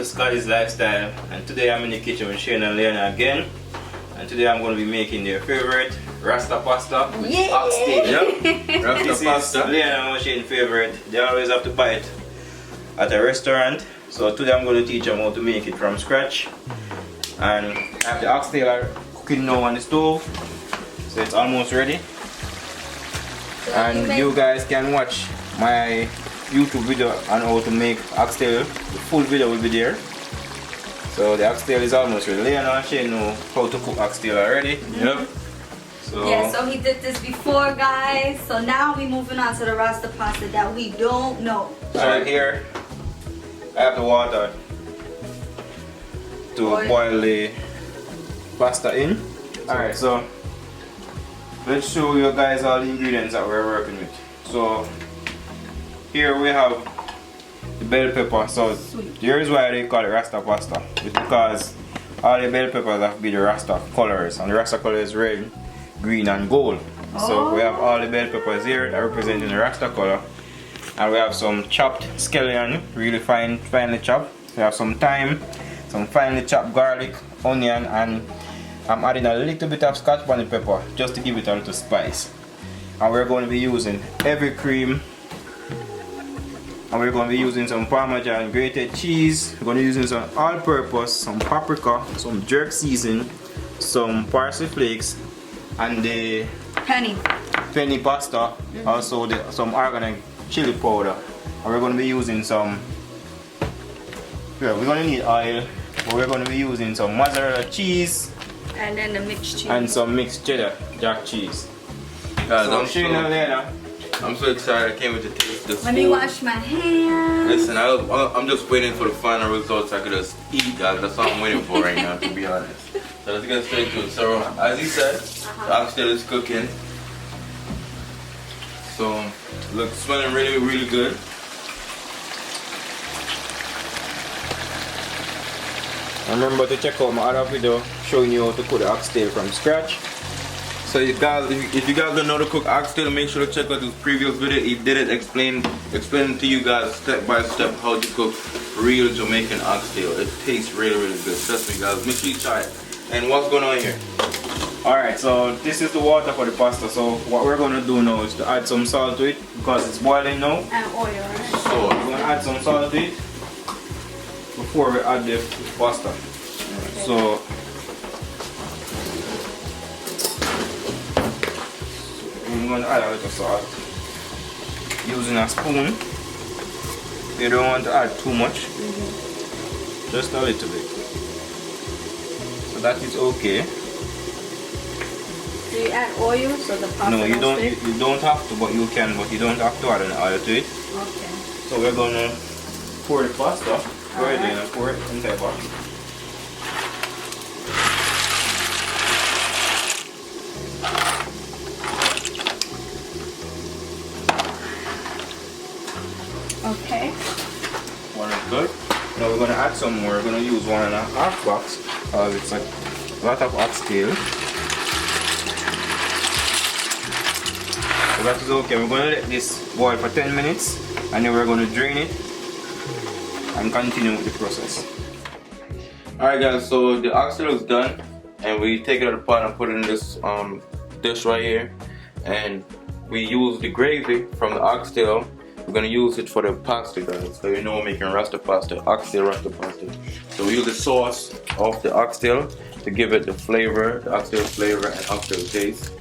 to Scotty's Lifestyle, and today I'm in the kitchen with Shane and Liana again, and today I'm going to be making their favorite Rasta Pasta with oxtail. Yep. Rasta Pasta. Liana and Shane's favorite. They always have to buy it at a restaurant, so today I'm going to teach them how to make it from scratch. And I have the oxtail cooking now on the stove, so it's almost ready. And you guys can watch my YouTube video on how to make oxtail. The full video will be there. So the oxtail is almost ready. Liana and Shane know how to cook oxtail already. Yep. So yeah, so he did this before, guys. So now we're moving on to the Rasta Pasta that we don't know. Alright, here I have the water to boil the pasta in. Alright, so let's show you guys all the ingredients that we're working with. So here we have the bell pepper. So here's why they call it Rasta Pasta. It's because all the bell peppers have to be the Rasta colors, and the Rasta color is red, green and gold. So we have all the bell peppers here that representing the Rasta color. And we have some chopped scallion, really finely chopped. We have some thyme, some finely chopped garlic, onion, and I'm adding a little bit of Scotch Bonnet Pepper just to give it a little spice. And we're going to be using heavy cream. And we're going to be using some Parmesan grated cheese. We're going to be using some all-purpose, some paprika, some jerk seasoning, some parsley flakes, and the penny pasta. Also some organic chili powder. And we're going to be using some, we're going to need oil, but we're going to be using some mozzarella cheese. And then the mixed cheese. And some mixed cheddar jack cheese. Guys, So Shane and Liana, I'm so excited. I can't wait to taste this. Let me wash my hands. Listen, I'm just waiting for the final results. I could just eat, guys. That's all I'm waiting for right now, to be honest. So let's get straight to it. So, as he said, the oxtail is cooking. So, looks smelling really, really good. remember to check out my other video showing you how to cook the oxtail from scratch. So you guys, if you guys don't know to cook oxtail, make sure to check out this previous video. He did it explain to you guys step by step how to cook real Jamaican oxtail. It tastes really, really good. Trust me, guys. Make sure you try it. And what's going on here? Alright, so this is the water for the pasta. So what we're going to do now is to add some salt to it because it's boiling now. And oil, right? So We're going to add some salt to it before we add the pasta. So I'm going to add a little salt using a spoon. You don't want to add too much, just a little bit. So that is okay. Do you add oil so the pasta? No, you don't have to, but you can. But you don't have to add an oil to it. Okay. So we're gonna pour the pasta right in and pour it in the box. Okay. One is good. Now we're gonna add some more. We're gonna use 1.5 box. It's like a lot of oxtail. So that is okay. We're gonna let this boil for 10 minutes, and then we're gonna drain it and continue with the process. alright guys, so the oxtail is done, and we take it out of the pot and put it in this dish right here, and we use the gravy from the oxtail. We're gonna use it for the pasta, guys. So you know we're making Rasta Pasta, oxtail Rasta Pasta. So we use the sauce of the oxtail to give it the flavor, the oxtail flavor and oxtail taste.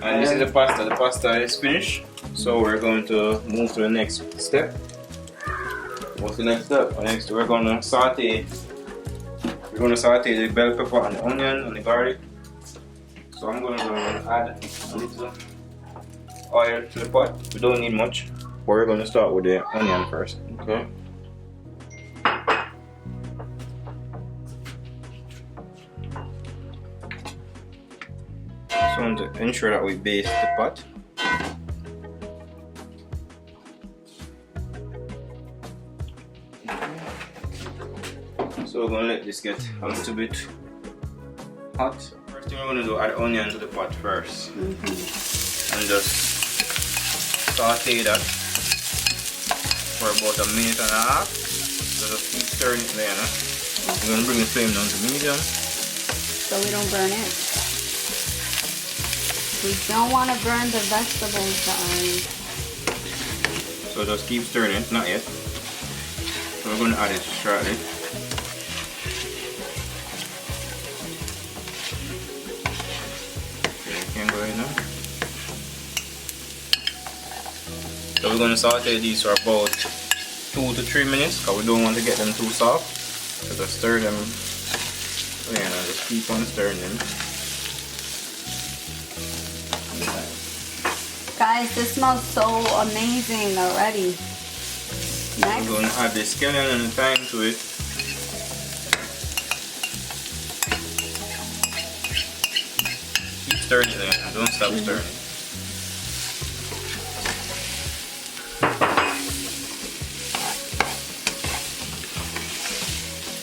And this is the pasta. The pasta is finished. So we're going to move to the next step. What's the next step? Next, we're gonna saute. We're gonna saute the bell pepper and the onion and the garlic. So I'm gonna add a little oil to the pot. We don't need much. But we're gonna start with the onion first. Okay. So want to ensure that we baste the pot. So we're gonna let this get a little bit hot. First thing we're gonna do, add onion to the pot first, and just saute that for about 1.5 minutes. So just keep stirring it, Liana. We're gonna bring the flame down to medium. So we don't burn it. We don't want to burn the vegetables, guys. So just keep stirring it, not yet. So we're going to add it shortly. Okay, can go ahead now. So we're going to saute these for about 2 to 3 minutes because we don't want to get them too soft. So just stir them. Yeah, just keep on stirring them. Guys, this smells so amazing already. Next. I'm going to add the scallion and the thyme to it. Keep stirring it there, don't stop stirring it.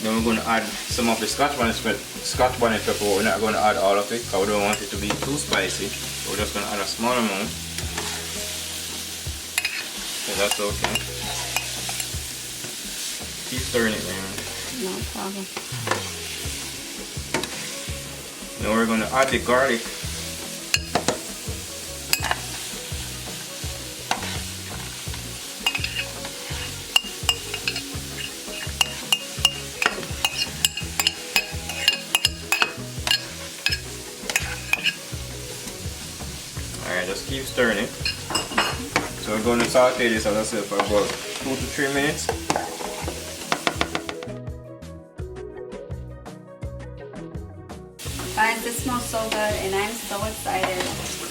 Then we're going to add some of the Scotch Bonnet Pepper. We're not going to add all of it because we don't want it to be too spicy. So we're just going to add a small amount. So that's okay. Keep stirring it there. No problem. Now we're going to add the garlic. Alright, just keep stirring it. So we're going to saute this, as I said, for about 2 to 3 minutes. Guys, this smells so good and I'm so excited.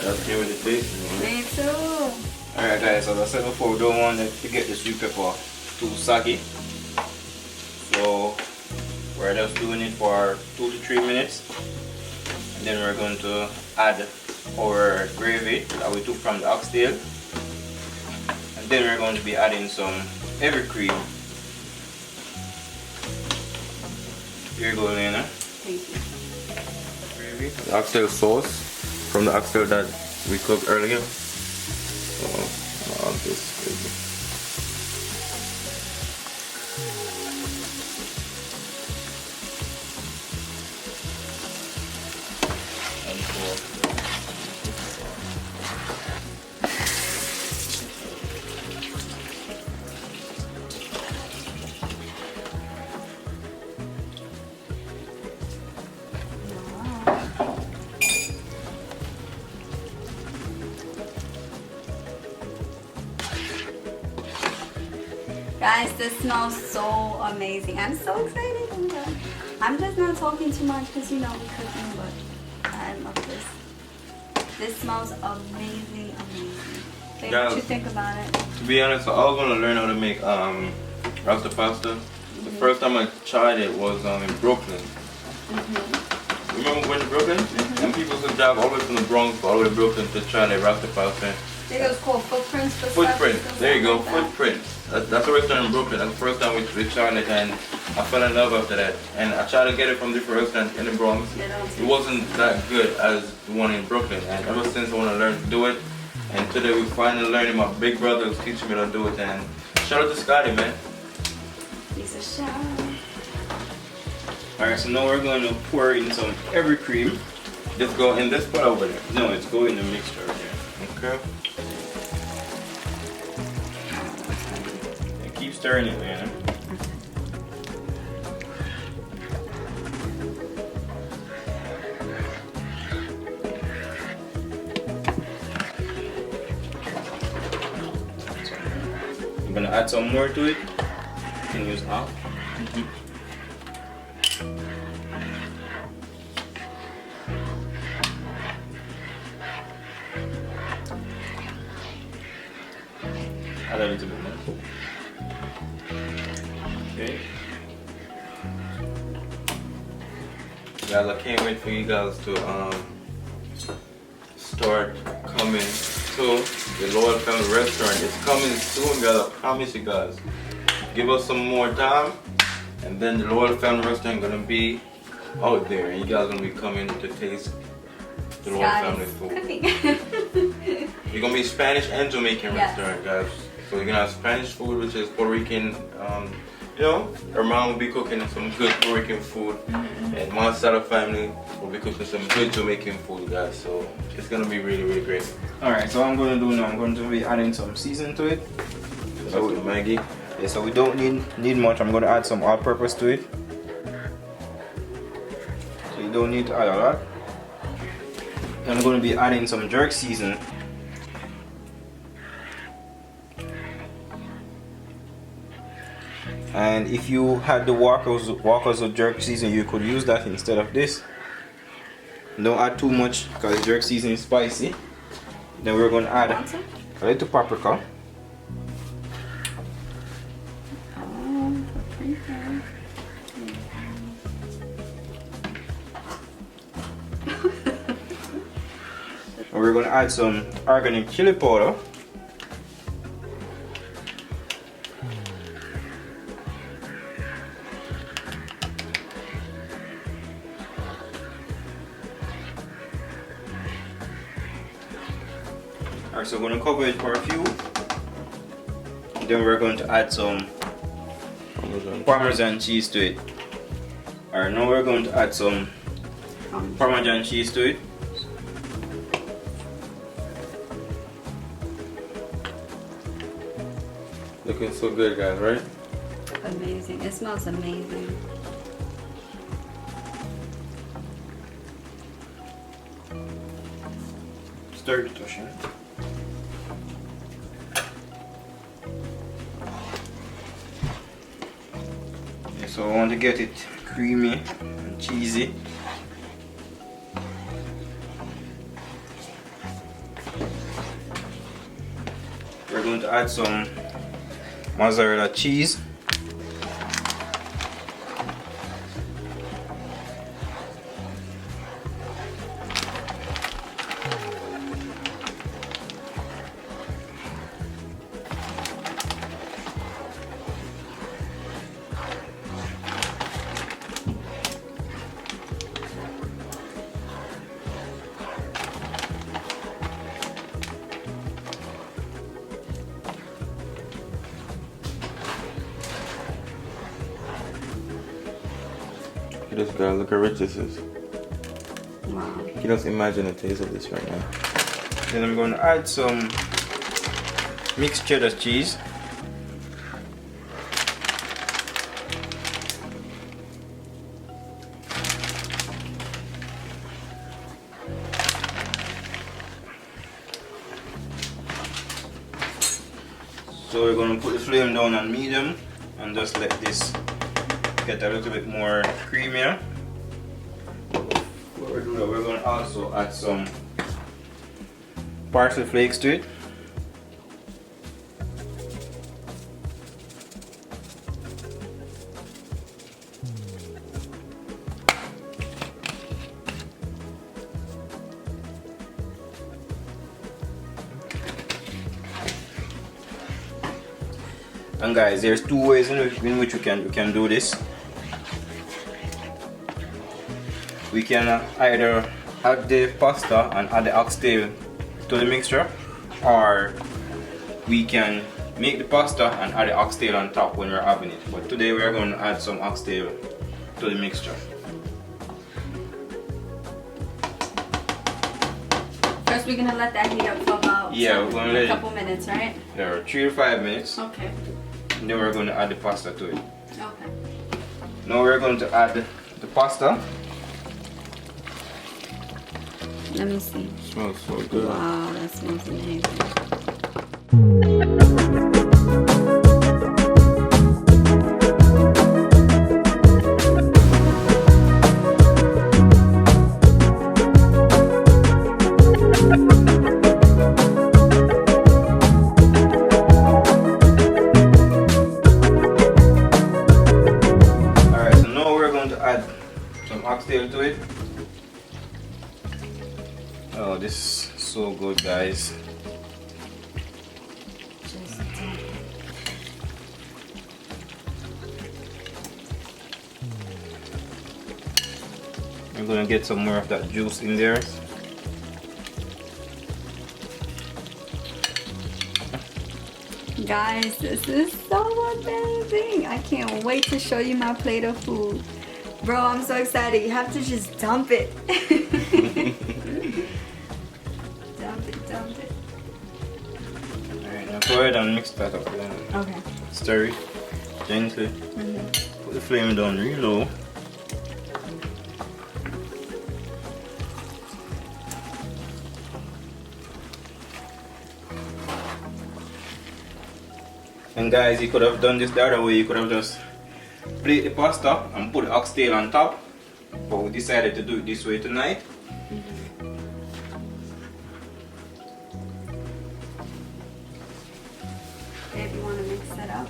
That's give it a taste. Me too. Alright guys, as I said before, we don't want it to get the sweet pepper too soggy. So we're just doing it for 2 to 3 minutes. And then we're going to add our gravy that we took from the oxtail. And then we're going to be adding some heavy cream. Here you go, Liana. Thank you. Gravy. The oxtail sauce from the oxtail that we cooked earlier. So, I'll just Guys, this smells so amazing. I'm so excited. Oh my God. I'm just not talking too much because you know we're cooking, but I love this. This smells amazing, amazing. Babe, Yeah. what you think about it? To be honest, I was gonna learn how to make Rasta pasta. The first time I tried it was in Brooklyn. Remember when in Brooklyn? And people used to drive all the way from the Bronx all the way to Brooklyn to try the Rasta pasta. I think it was called Footprints for Footprint. Stuff, There you go. like that. Footprint. That's a restaurant in Brooklyn. That's the first time we tried it, and I fell in love after that. And I tried to get it from different restaurants in the Bronx. It wasn't that good as the one in Brooklyn. And ever since I want to learn to do it, and today we finally learning. My big brother was teaching me to do it. And shout out to Scotty, man. He's a shout. Alright, so now we're going to pour in some heavy cream. Just go in this pot over there. No, it's going in the mixture here. Okay. And keep stirring it, man. I'm gonna add some more to it. You can use half. Add a little bit more. Okay. Guys, I can't wait for you guys to start coming to the Loyal Family Restaurant. It's coming soon, guys. I promise you guys. Give us some more time, and then the Loyal Family Restaurant gonna be out there, and you guys gonna be coming to taste the Loyal Family food. You're gonna be Spanish and Jamaican restaurant, guys. So you're gonna have Spanish food, which is Puerto Rican you know, her mom will be cooking some good Jamaican food, and Mozzarella family will be cooking some good Jamaican food, guys. So it's gonna be really, really great. Alright, so what I'm gonna do now, I'm going to be adding some seasoning to it. So with Maggie. Yeah, so we don't need much. I'm gonna add some all-purpose to it. So you don't need to add a lot. I'm gonna be adding some jerk seasoning. And if you had the Walkers of jerk seasoning, you could use that instead of this. Don't add too much because jerk seasoning is spicy. Then we're going to add a little paprika. And we're going to add some organic chili powder. Alright, so we're going to cover it for a few. Then we're going to add some Parmesan cheese to it. Alright, now we're going to add some Parmesan cheese to it. Looking so good, guys, right? Amazing. It smells amazing. Stir it, Toshin. Yeah, so I want to get it creamy and cheesy. We're going to add some mozzarella cheese. This guy, look how rich this is. Wow. You can just imagine the taste of this right now. Then I'm going to add some mixed cheddar cheese. So we're going to put the flame down on medium and just let this get a little bit more creamier. What we're doing, we're going to also add some parsley flakes to it. And guys, there's two ways in which we can do this. We can either add the pasta and add the oxtail to the mixture, or we can make the pasta and add the oxtail on top when we're having it. But today we're going to add some oxtail to the mixture. First, we're gonna let that heat up for about we're gonna let a couple minutes, right? Yeah, 3 to 5 minutes. Okay. And then we're going to add the pasta to it. Okay. Now we're going to add the pasta. Let me see. Smells so good. Wow, that smells amazing. Alright, so now we're going to add some oxtail to it. Oh, this is so good, guys. I'm gonna get some more of that juice in there. Guys, this is so amazing. I can't wait to show you my plate of food. Bro, I'm so excited. You have to just dump it. Dump it. Alright, now go ahead and mix that up then. Okay. Stir it gently. Put the flame down real low. And guys, you could have done this the other way. You could have just plate the pasta and put the oxtail on top. But we decided to do it this way tonight. Babe, you want to mix it up?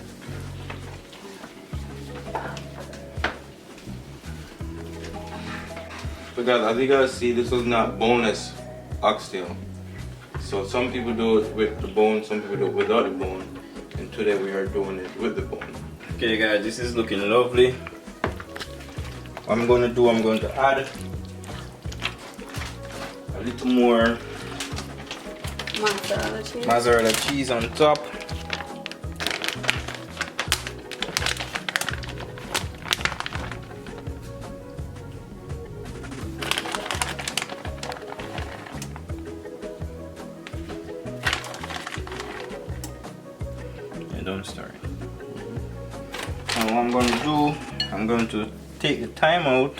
So guys, as you guys see, this was not boneless oxtail. So some people do it with the bone, some people do it without the bone. And today we are doing it with the bone. Okay guys, this is looking lovely. What I'm going to do, I'm going to add a little more mozzarella cheese on top. Don't start. And what I'm going to do, I'm going to take the thyme out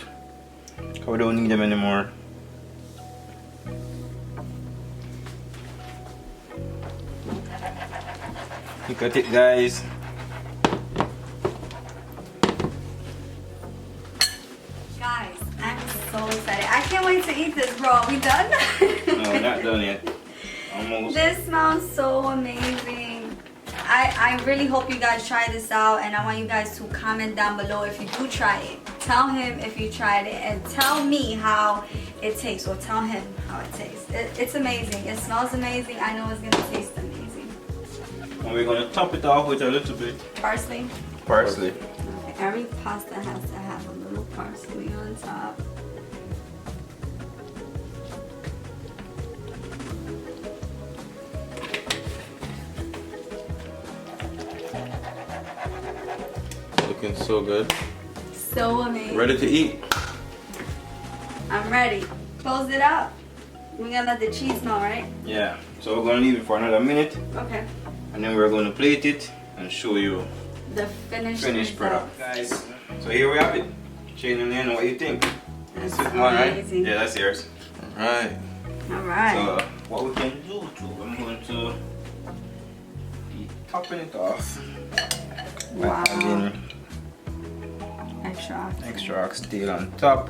because we don't need them anymore. Look at it, guys. Guys, I'm so excited. I can't wait to eat this, bro. Are we done? No, not done yet. Almost. This smells so amazing. I really hope you guys try this out, and I want you guys to comment down below if you do try it. Tell him if you tried it and tell me how it tastes, or tell him how it tastes. It's amazing. It smells amazing. I know it's gonna taste amazing. And we're gonna top it off with a little bit Parsley. parsley. Okay, every pasta has to have a little parsley on top. Looking so good. So amazing. Ready to eat? I'm ready. Close it up. We're gonna let the cheese melt, right? Yeah. So we're gonna leave it for another minute, Okay. and then we're gonna plate it and show you The finished finished result. product, guys. So here we have it. Shane and Liana, what do you think? That's This is mine, right? amazing. Yeah, that's yours. Alright. Alright. So what we can do too, I'm going to be topping it off by Wow. adding extra oxtail on top.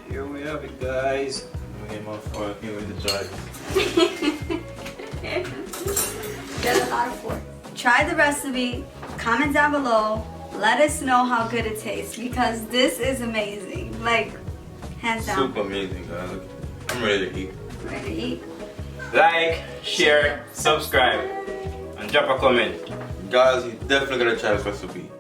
Here we have it, guys. I'm gonna get my fork. Can't wait to try it. Get a lot of fork. Try the recipe. Comment down below. Let us know how good it tastes, because this is amazing. Like, hands down. Super amazing, guys. I'm ready to eat. Ready to eat? Like, share, subscribe, and drop a comment. Guys, you definitely gotta try this recipe.